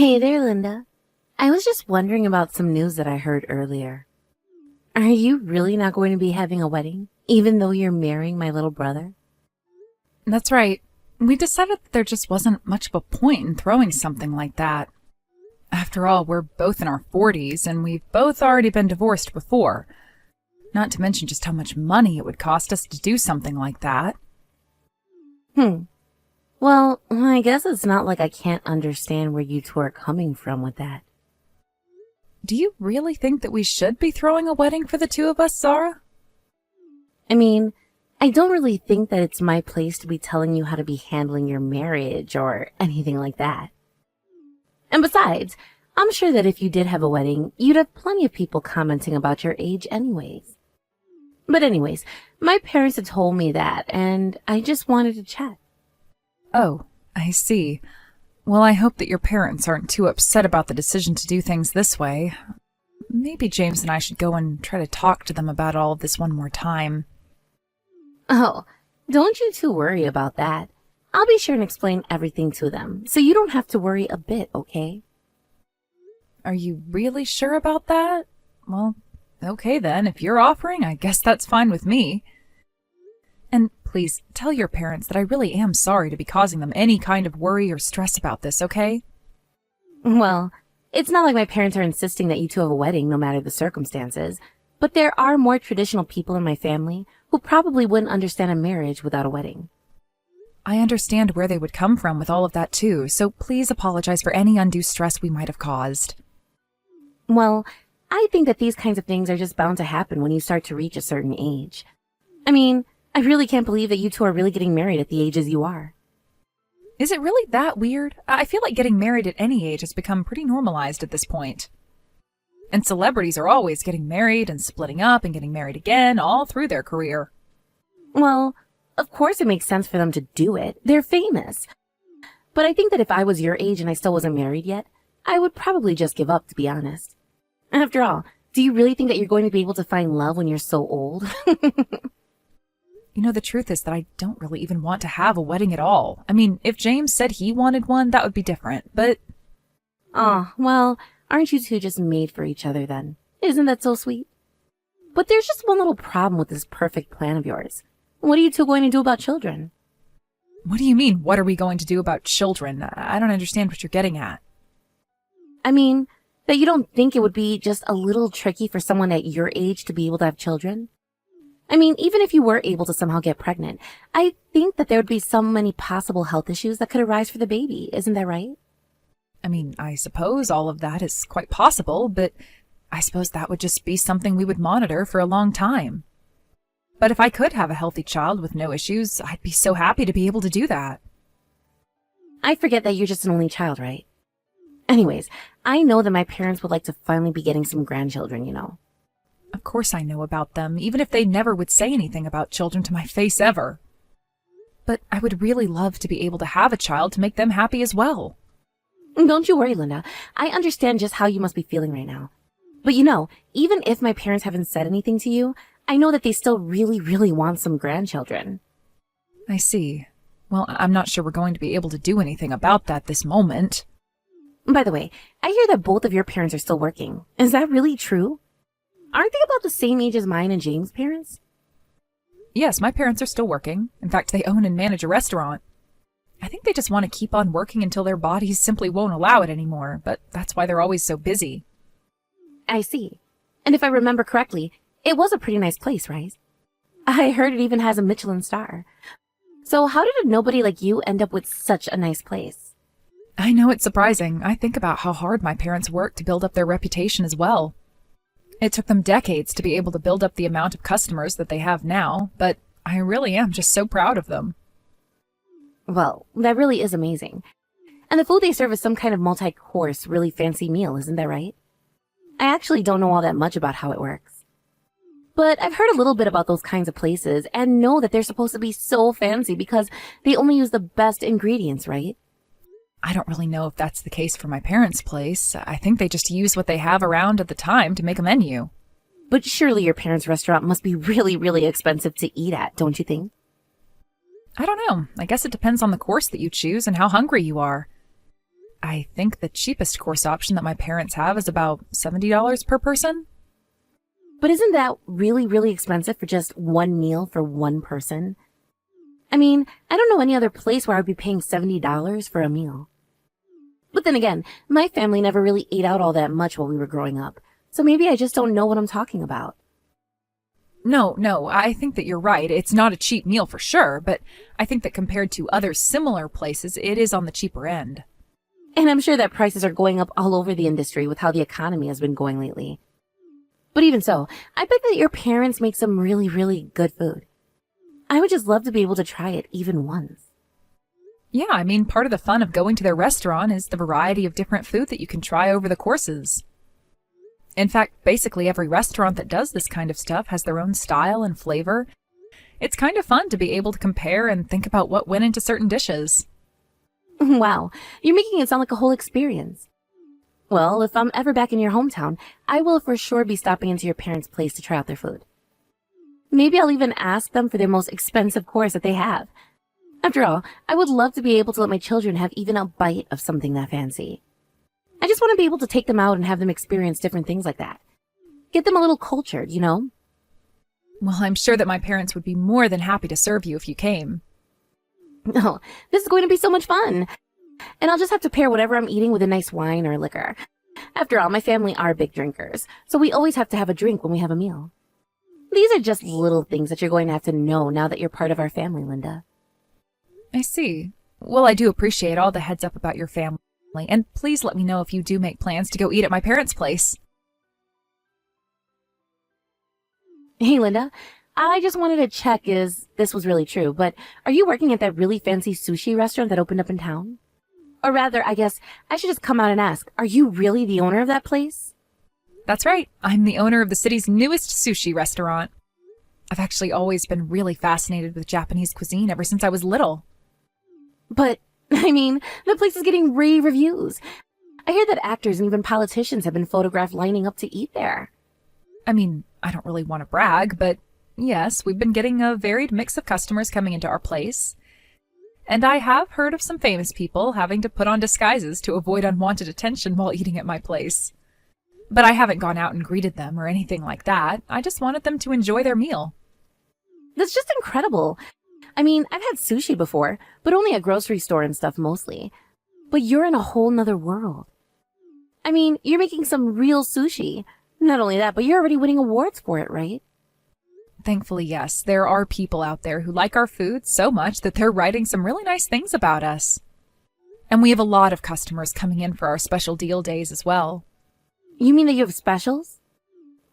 Hey there, Linda. I was just wondering about some news that I heard earlier. Are you really not going to be having a wedding, even though you're marrying my little brother? That's right. We decided that there just wasn't much of a point in throwing something like that. After all, we're both in our 40s, and we've both already been divorced before. Not to mention just how much money it would cost us to do something like that. Well, I guess it's not like I can't understand where you two are coming from with that. Do you really think that we should be throwing a wedding for the two of us, Zara? I mean, I don't really think that it's my place to be telling you how to be handling your marriage or anything like that. And besides, I'm sure that if you did have a wedding, you'd have plenty of people commenting about your age anyways. But anyways, my parents had told me that, and I just wanted to chat. Oh, I see. Well, I hope that your parents aren't too upset about the decision to do things this way. Maybe James and I should go and try to talk to them about all of this one more time. Oh, don't you two worry about that. I'll be sure and explain everything to them, so you don't have to worry a bit, okay? Are you really sure about that? Well, okay then. If you're offering, I guess that's fine with me. And please, tell your parents that I really am sorry to be causing them any kind of worry or stress about this, okay? Well, it's not like my parents are insisting that you two have a wedding no matter the circumstances, but there are more traditional people in my family who probably wouldn't understand a marriage without a wedding. I understand where they would come from with all of that too, so please apologize for any undue stress we might have caused. Well, I think that these kinds of things are just bound to happen when you start to reach a certain age. I mean, I really can't believe that you two are really getting married at the ages you are. Is it really that weird? I feel like getting married at any age has become pretty normalized at this point. And celebrities are always getting married and splitting up and getting married again all through their career. Well, of course it makes sense for them to do it. They're famous. But I think that if I was your age and I still wasn't married yet, I would probably just give up, to be honest. After all, do you really think that you're going to be able to find love when you're so old? You know, the truth is that I don't really even want to have a wedding at all. I mean, if James said he wanted one, that would be different, but... Oh, well, aren't you two just made for each other then? Isn't that so sweet? But there's just one little problem with this perfect plan of yours. What are you two going to do about children? What do you mean, what are we going to do about children? I don't understand what you're getting at. I mean, that you don't think it would be just a little tricky for someone at your age to be able to have children? I mean, even if you were able to somehow get pregnant, I think that there would be so many possible health issues that could arise for the baby. Isn't that right? I mean, I suppose all of that is quite possible, but I suppose that would just be something we would monitor for a long time. But if I could have a healthy child with no issues, I'd be so happy to be able to do that. I forget that you're just an only child, right? Anyways, I know that my parents would like to finally be getting some grandchildren, you know. Of course I know about them, even if they never would say anything about children to my face ever. But I would really love to be able to have a child to make them happy as well. Don't you worry, Linda. I understand just how you must be feeling right now. But you know, even if my parents haven't said anything to you, I know that they still really, really want some grandchildren. I see. Well, I'm not sure we're going to be able to do anything about that this moment. By the way, I hear that both of your parents are still working. Is that really true? Aren't they about the same age as mine and James' parents? Yes, my parents are still working. In fact, they own and manage a restaurant. I think they just want to keep on working until their bodies simply won't allow it anymore, but that's why they're always so busy. I see. And if I remember correctly, it was a pretty nice place, right? I heard it even has a Michelin star. So how did a nobody like you end up with such a nice place? I know it's surprising. I think about how hard my parents worked to build up their reputation as well. It took them decades to be able to build up the amount of customers that they have now, but I really am just so proud of them. Well, that really is amazing. And the food they serve is some kind of multi-course, really fancy meal, isn't that right? I actually don't know all that much about how it works. But I've heard a little bit about those kinds of places and know that they're supposed to be so fancy because they only use the best ingredients, right? I don't really know if that's the case for my parents' place. I think they just use what they have around at the time to make a menu. But surely your parents' restaurant must be really, really expensive to eat at, don't you think? I don't know. I guess it depends on the course that you choose and how hungry you are. I think the cheapest course option that my parents have is about $70 per person. But isn't that really, really expensive for just one meal for one person? I mean, I don't know any other place where I'd be paying $70 for a meal. But then again, my family never really ate out all that much while we were growing up, so maybe I just don't know what I'm talking about. No, I think that you're right. It's not a cheap meal for sure, but I think that compared to other similar places, it is on the cheaper end. And I'm sure that prices are going up all over the industry with how the economy has been going lately. But even so, I bet that your parents make some really, really good food. I would just love to be able to try it even once. Yeah, I mean, part of the fun of going to their restaurant is the variety of different food that you can try over the courses. In fact, basically every restaurant that does this kind of stuff has their own style and flavor. It's kind of fun to be able to compare and think about what went into certain dishes. Wow, you're making it sound like a whole experience. Well, if I'm ever back in your hometown, I will for sure be stopping into your parents' place to try out their food. Maybe I'll even ask them for their most expensive course that they have. After all, I would love to be able to let my children have even a bite of something that fancy. I just want to be able to take them out and have them experience different things like that. Get them a little cultured, you know? Well, I'm sure that my parents would be more than happy to serve you if you came. Oh, this is going to be so much fun. And I'll just have to pair whatever I'm eating with a nice wine or liquor. After all, my family are big drinkers, so we always have to have a drink when we have a meal. These are just little things that you're going to have to know now that you're part of our family, Linda. I see. Well, I do appreciate all the heads up about your family, and please let me know if you do make plans to go eat at my parents' place. Hey, Linda, I just wanted to check if this was really true, but are you working at that really fancy sushi restaurant that opened up in town? Or rather, I guess I should just come out and ask, are you really the owner of that place? That's right. I'm the owner of the city's newest sushi restaurant. I've actually always been really fascinated with Japanese cuisine ever since I was little. But, I mean, the place is getting rave reviews. I hear that actors and even politicians have been photographed lining up to eat there. I mean, I don't really want to brag, but yes, we've been getting a varied mix of customers coming into our place. And I have heard of some famous people having to put on disguises to avoid unwanted attention while eating at my place. But I haven't gone out and greeted them or anything like that. I just wanted them to enjoy their meal. That's just incredible. I mean, I've had sushi before, but only at grocery store and stuff mostly. But you're in a whole nother world. I mean, you're making some real sushi. Not only that, but you're already winning awards for it, right? Thankfully, yes, there are people out there who like our food so much that they're writing some really nice things about us. And we have a lot of customers coming in for our special deal days as well. You mean that you have specials?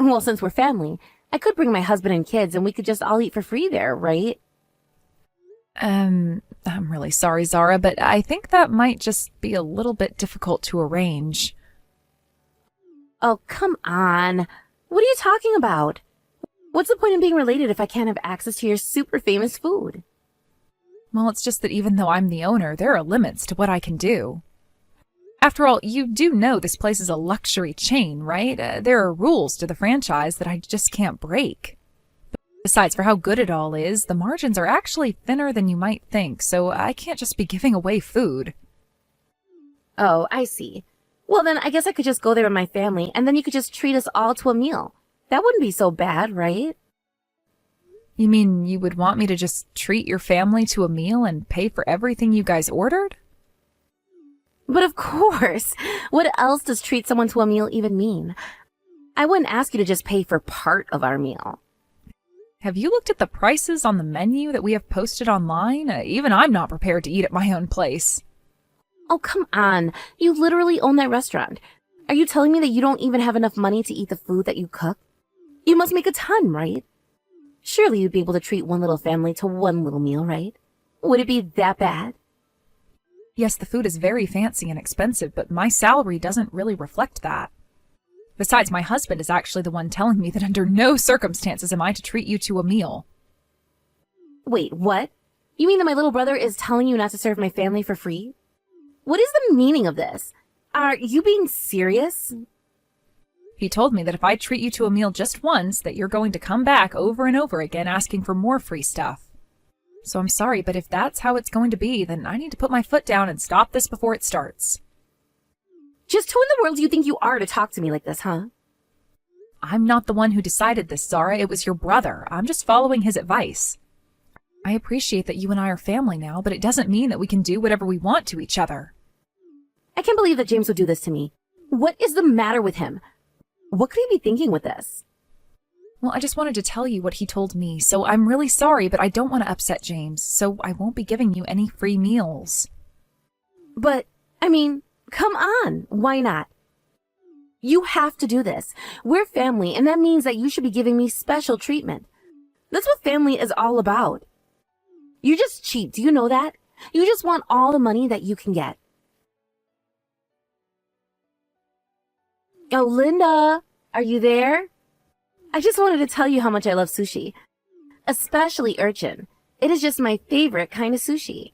Well, since we're family, I could bring my husband and kids and we could just all eat for free there, right? I'm really sorry, Zara, but I think that might just be a little bit difficult to arrange. Oh, come on. What are you talking about? What's the point in being related if I can't have access to your super famous food? Well, it's just that even though I'm the owner, there are limits to what I can do. After all, you do know this place is a luxury chain, right? There are rules to the franchise that I just can't break. Besides, for how good it all is, the margins are actually thinner than you might think, so I can't just be giving away food. Oh, I see. Well, then I guess I could just go there with my family, and then you could just treat us all to a meal. That wouldn't be so bad, right? You mean you would want me to just treat your family to a meal and pay for everything you guys ordered? But of course. What else does treat someone to a meal even mean? I wouldn't ask you to just pay for part of our meal. Have you looked at the prices on the menu that we have posted online? Even I'm not prepared to eat at my own place. Oh, come on. You literally own that restaurant. Are you telling me that you don't even have enough money to eat the food that you cook? You must make a ton, right? Surely you'd be able to treat one little family to one little meal, right? Would it be that bad? Yes, the food is very fancy and expensive, but my salary doesn't really reflect that. Besides, my husband is actually the one telling me that under no circumstances am I to treat you to a meal. Wait, what? You mean that my little brother is telling you not to serve my family for free? What is the meaning of this? Are you being serious? He told me that if I treat you to a meal just once, that you're going to come back over and over again asking for more free stuff. So I'm sorry, but if that's how it's going to be, then I need to put my foot down and stop this before it starts. Just who in the world do you think you are to talk to me like this, huh? I'm not the one who decided this, Zara. It was your brother. I'm just following his advice. I appreciate that you and I are family now, but it doesn't mean that we can do whatever we want to each other. I can't believe that James would do this to me. What is the matter with him? What could he be thinking with this? Well, I just wanted to tell you what he told me, so I'm really sorry, but I don't want to upset James, so I won't be giving you any free meals. But, come on. Why not? You have to do this. We're family, and that means that you should be giving me special treatment. That's what family is all about. You're just cheap, do you know that? You just want all the money that you can get. Oh, Linda, are you there? I just wanted to tell you how much I love sushi, especially urchin. It is just my favorite kind of sushi.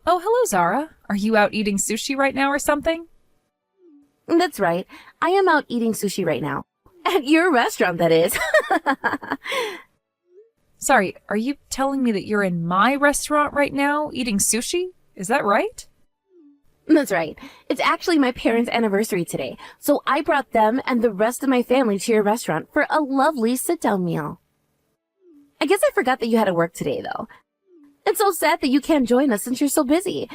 Oh, hello, Zara. Are you out eating sushi right now or something? That's right. I am out eating sushi right now. At your restaurant, that is. Sorry, are you telling me that you're in my restaurant right now eating sushi? Is that right? That's right. It's actually my parents' anniversary today, so I brought them and the rest of my family to your restaurant for a lovely sit-down meal. I guess I forgot that you had to work today, though. It's so sad that you can't join us since you're so busy.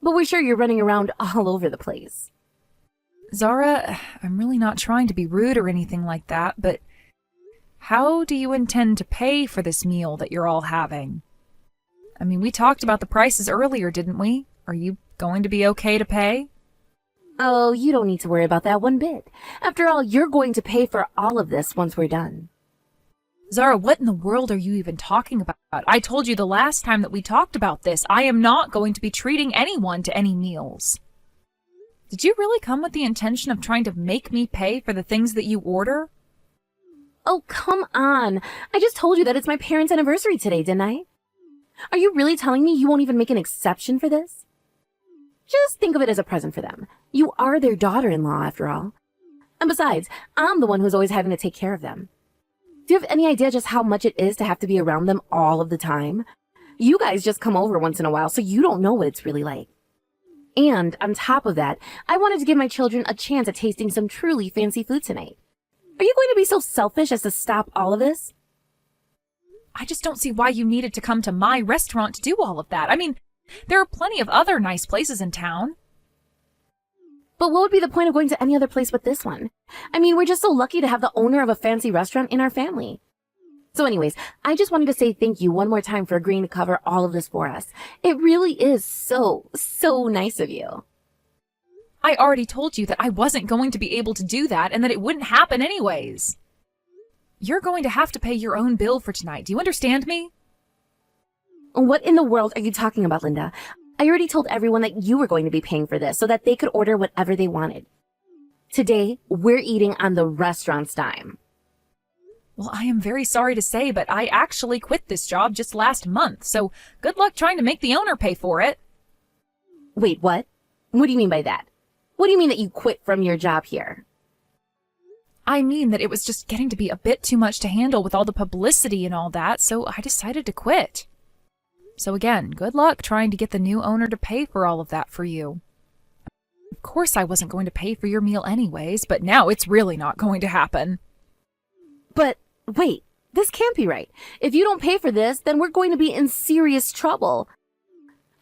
But we're sure you're running around all over the place. Zara, I'm really not trying to be rude or anything like that, but how do you intend to pay for this meal that you're all having? We talked about the prices earlier, didn't we? Are you going to be okay to pay? Oh, you don't need to worry about that one bit. After all, you're going to pay for all of this once we're done. Zara, what in the world are you even talking about? I told you the last time that we talked about this. I am not going to be treating anyone to any meals. Did you really come with the intention of trying to make me pay for the things that you order? Oh, come on. I just told you that it's my parents' anniversary today, didn't I? Are you really telling me you won't even make an exception for this? Just think of it as a present for them. You are their daughter-in-law, after all. And besides, I'm the one who's always having to take care of them. Do you have any idea just how much it is to have to be around them all of the time? You guys just come over once in a while, so you don't know what it's really like. And on top of that, I wanted to give my children a chance at tasting some truly fancy food tonight. Are you going to be so selfish as to stop all of this? I just don't see why you needed to come to my restaurant to do all of that. There are plenty of other nice places in town. But what would be the point of going to any other place but this one? We're just so lucky to have the owner of a fancy restaurant in our family. So anyways, I just wanted to say thank you one more time for agreeing to cover all of this for us. It really is so nice of you. I already told you that I wasn't going to be able to do that and that it wouldn't happen anyways. You're going to have to pay your own bill for tonight. Do you understand me? What in the world are you talking about, Linda? I already told everyone that you were going to be paying for this so that they could order whatever they wanted. Today, we're eating on the restaurant's dime. Well, I am very sorry to say, but I actually quit this job just last month, so good luck trying to make the owner pay for it. Wait, what? What do you mean by that? What do you mean that you quit from your job here? I mean that it was just getting to be a bit too much to handle with all the publicity and all that, so I decided to quit. So again, good luck trying to get the new owner to pay for all of that for you. Of course I wasn't going to pay for your meal anyways, but now it's really not going to happen. But wait, this can't be right. If you don't pay for this, then we're going to be in serious trouble.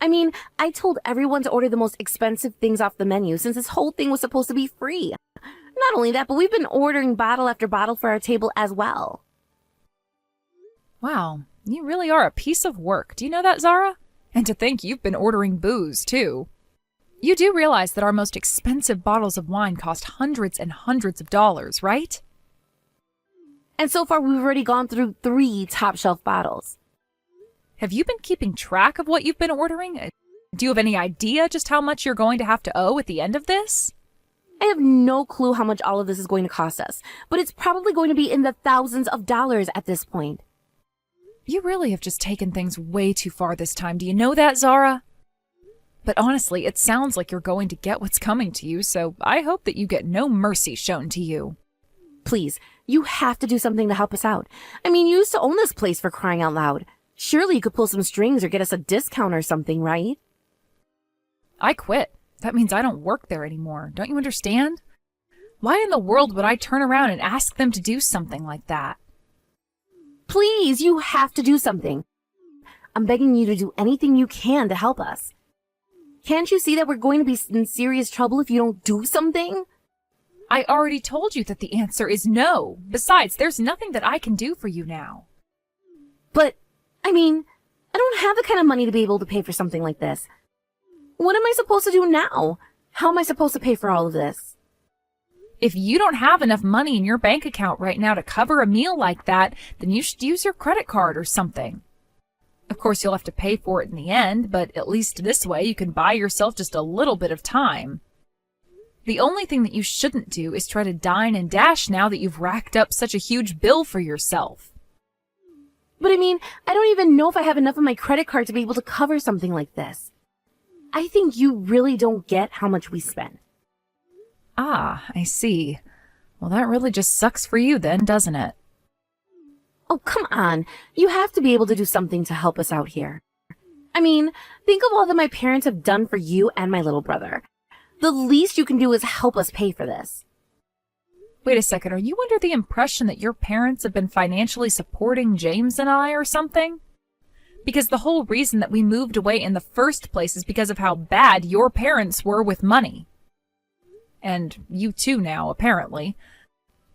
I told everyone to order the most expensive things off the menu since this whole thing was supposed to be free. Not only that, but we've been ordering bottle after bottle for our table as well. Wow, you really are a piece of work. Do you know that, Zara? And to think you've been ordering booze, too. You do realize that our most expensive bottles of wine cost hundreds and hundreds of dollars, right? And so far, we've already gone through 3 top-shelf bottles. Have you been keeping track of what you've been ordering? Do you have any idea just how much you're going to have to owe at the end of this? I have no clue how much all of this is going to cost us, but it's probably going to be in the thousands of dollars at this point. You really have just taken things way too far this time. Do you know that, Zara? But honestly, it sounds like you're going to get what's coming to you, so I hope that you get no mercy shown to you. Please, you have to do something to help us out. You used to own this place, for crying out loud. Surely you could pull some strings or get us a discount or something, right? I quit. That means I don't work there anymore. Don't you understand? Why in the world would I turn around and ask them to do something like that? Please, you have to do something. I'm begging you to do anything you can to help us. Can't you see that we're going to be in serious trouble if you don't do something? I already told you that the answer is no. Besides, there's nothing that I can do for you now. But, I don't have the kind of money to be able to pay for something like this. What am I supposed to do now? How am I supposed to pay for all of this? If you don't have enough money in your bank account right now to cover a meal like that, then you should use your credit card or something. Of course, you'll have to pay for it in the end, but at least this way you can buy yourself just a little bit of time. The only thing that you shouldn't do is try to dine and dash now that you've racked up such a huge bill for yourself. But I don't even know if I have enough on my credit card to be able to cover something like this. I think you really don't get how much we spend. Ah, I see. Well, that really just sucks for you then, doesn't it? Oh, come on. You have to be able to do something to help us out here. Think of all that my parents have done for you and my little brother. The least you can do is help us pay for this. Wait a second, are you under the impression that your parents have been financially supporting James and I or something? Because the whole reason that we moved away in the first place is because of how bad your parents were with money. And you too now, apparently.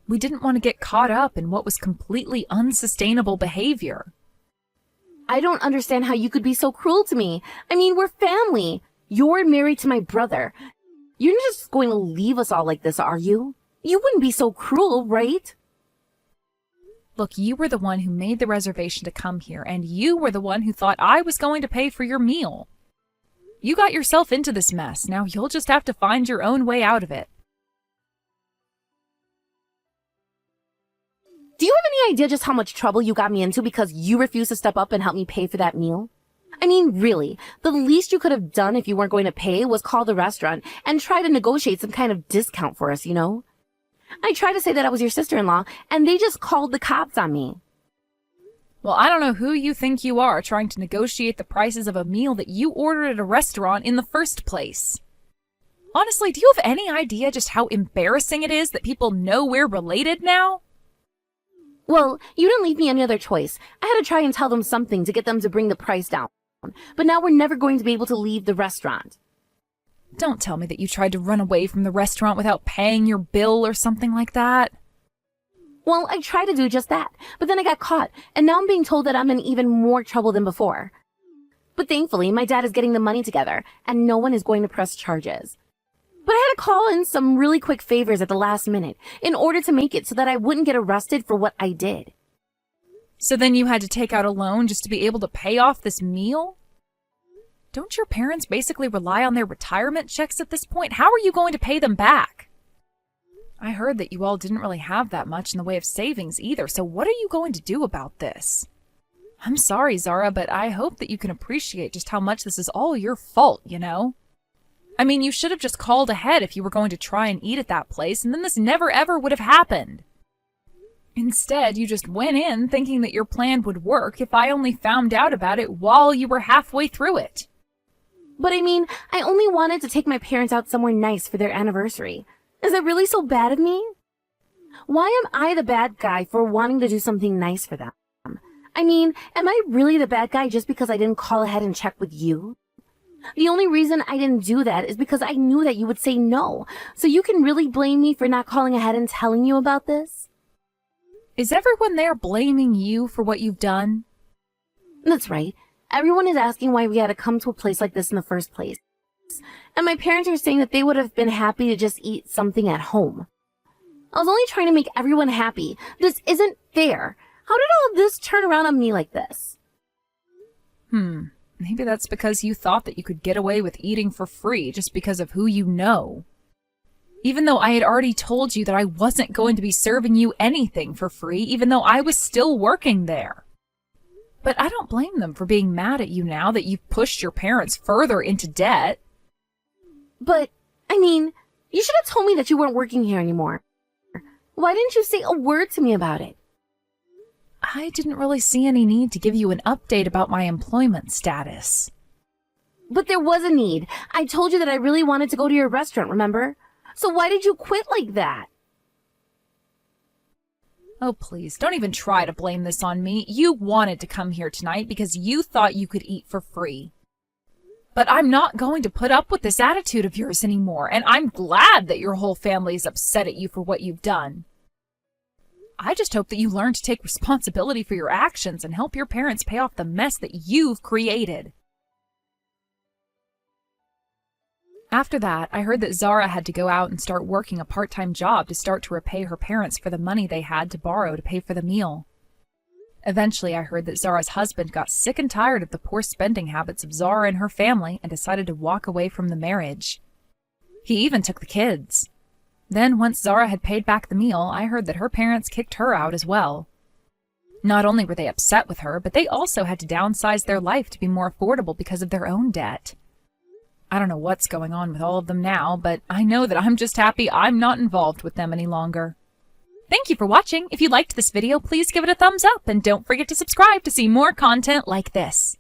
We didn't want to get caught up in what was completely unsustainable behavior. I don't understand how you could be so cruel to me. We're family. You're married to my brother. You're not just going to leave us all like this, are you? You wouldn't be so cruel, right? Look, you were the one who made the reservation to come here, and you were the one who thought I was going to pay for your meal. You got yourself into this mess. Now you'll just have to find your own way out of it. Do you have any idea just how much trouble you got me into because you refused to step up and help me pay for that meal? Really, the least you could have done if you weren't going to pay was call the restaurant and try to negotiate some kind of discount for us, I tried to say that I was your sister-in-law, and they just called the cops on me. Well, I don't know who you think you are trying to negotiate the prices of a meal that you ordered at a restaurant in the first place. Honestly, do you have any idea just how embarrassing it is that people know we're related now? Well, you didn't leave me any other choice. I had to try and tell them something to get them to bring the price down. But now we're never going to be able to leave the restaurant. Don't tell me that you tried to run away from the restaurant without paying your bill or something like that. Well, I tried to do just that, but then I got caught, and now I'm being told that I'm in even more trouble than before. But thankfully, my dad is getting the money together, and no one is going to press charges. But I had to call in some really quick favors at the last minute in order to make it so that I wouldn't get arrested for what I did. So then you had to take out a loan just to be able to pay off this meal? Don't your parents basically rely on their retirement checks at this point? How are you going to pay them back? I heard that you all didn't really have that much in the way of savings either, so what are you going to do about this? I'm sorry, Zara, but I hope that you can appreciate just how much this is all your fault, you should have just called ahead if you were going to try and eat at that place, and then this never ever would have happened. Instead, you just went in thinking that your plan would work if I only found out about it while you were halfway through it. But I only wanted to take my parents out somewhere nice for their anniversary. Is it really so bad of me? Why am I the bad guy for wanting to do something nice for them? Am I really the bad guy just because I didn't call ahead and check with you? The only reason I didn't do that is because I knew that you would say no. So you can really blame me for not calling ahead and telling you about this? Is everyone there blaming you for what you've done? That's right. Everyone is asking why we had to come to a place like this in the first place. And my parents are saying that they would have been happy to just eat something at home. I was only trying to make everyone happy. This isn't fair. How did all of this turn around on me like this? Maybe that's because you thought that you could get away with eating for free just because of who you know. Even though I had already told you that I wasn't going to be serving you anything for free, even though I was still working there. But I don't blame them for being mad at you now that you've pushed your parents further into debt. But, you should have told me that you weren't working here anymore. Why didn't you say a word to me about it? I didn't really see any need to give you an update about my employment status. But there was a need. I told you that I really wanted to go to your restaurant, remember? So why did you quit like that? Oh, please, don't even try to blame this on me. You wanted to come here tonight because you thought you could eat for free. But I'm not going to put up with this attitude of yours anymore, and I'm glad that your whole family is upset at you for what you've done. I just hope that you learn to take responsibility for your actions and help your parents pay off the mess that you've created. After that, I heard that Zara had to go out and start working a part-time job to start to repay her parents for the money they had to borrow to pay for the meal. Eventually, I heard that Zara's husband got sick and tired of the poor spending habits of Zara and her family and decided to walk away from the marriage. He even took the kids. Then, once Zara had paid back the meal, I heard that her parents kicked her out as well. Not only were they upset with her, but they also had to downsize their life to be more affordable because of their own debt. I don't know what's going on with all of them now, but I know that I'm just happy I'm not involved with them any longer. Thank you for watching. If you liked this video, please give it a thumbs up and don't forget to subscribe to see more content like this.